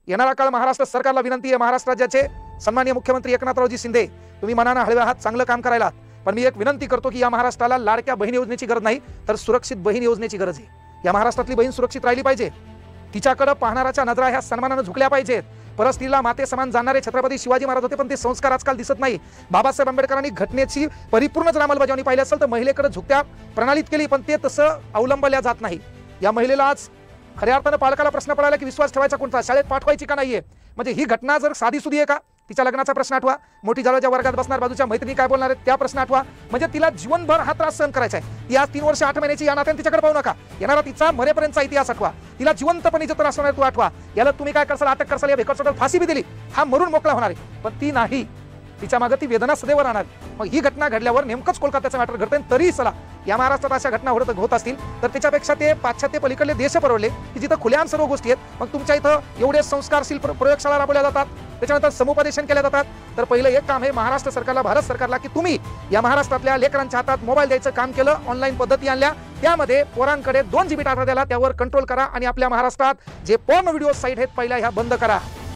येणारा काळ महाराष्ट्र सरकारला विनंती आहे, महाराष्ट्र राज्याचे सन्माननीय मुख्यमंत्री एकनाथरावजी शिंदे, तुम्ही मनानं हळव्या हात चांगलं काम करायला, पण मी एक विनंती करतो की या महाराष्ट्राला लाडक्या बहीण योजनेची गरज नाही तर सुरक्षित बहीण योजनेची गरज आहे। या महाराष्ट्रातली बहीण सुरक्षित राहिली पाहिजे, तिच्याकडे पाहणाऱ्याच्या नजरा ह्या सन्मानाने झुकल्या पाहिजेत। परस्त्रीला माते समान जाणणारे छत्रपती शिवाजी महाराज होते, पण ते संस्कार आजकाल दिसत नाही। बाबासाहेब आंबेडकरांनी घटनेची परिपूर्ण जर अंमलबजावणी पाहिली असेल तर महिलेकडे झुकत्या प्रणालीत केली, पण ते तसं अवलंबल्या जात नाही। या महिलेला आज खऱ्या अर्थानं पालकाला प्रश्न पडायला की विश्वास ठेवायचा कोणता, शाळेत पाठवायची का नाहीये। म्हणजे ही घटना जर साधी सुधी आहे का, तिच्या लग्नाचा प्रश्न आठवा, मोठी झाल्याच्या वर्गात बसणार बाजूच्या मैत्रिणी काय बोलणार आहेत त्या प्रश्न आठवा। म्हणजे तिला जीवनभर हा त्रास सहन करायचा आहे। ती आज 3 वर्ष 8 महिन्याची, या नात्याने तिच्याकडे पाहू नका। येणारा तिचा मरेपर्यंतचा इतिहास आठवा, तिला जिवंतपणे त्रास होणार तू आठवा। याला तुम्ही काय करसाल, अटक करसाल, या भेकरसोडत फाशी बी दिली, हा मरून मोकळा होणार आहे, पण ती नाही, तिच्या मागे ती वेदना सदैव राहणार। मग ही घटना घडल्यावर नेमकंच कोलकात्याचं मॅटर घडतंय, तरी चला या महाराष्ट्रात अशा घटना होत असतील तर त्याच्यापेक्षा ते पाश्चात्य पलीकडले देश परवडले की जिथं खुलेआम सर्व गोष्टी आहेत। मग तुमच्या इथं एवढे संस्कारशील प्रयोगशाळा राबवल्या जातात, त्याच्यानंतर समुपदेशन केल्या जातात, तर पहिलं एक काम आहे महाराष्ट्र सरकारला, भारत सरकारला, की तुम्ही या महाराष्ट्रातल्या लेकरांच्या हातात मोबाईल द्यायचं काम केलं, ऑनलाईन पद्धती आणल्या, त्यामध्ये पोरांकडे 2 GB डाटा द्याला, त्यावर कंट्रोल करा आणि आपल्या महाराष्ट्रात जे पॉर्न व्हिडिओ साईट आहेत पहिल्या ह्या बंद करा।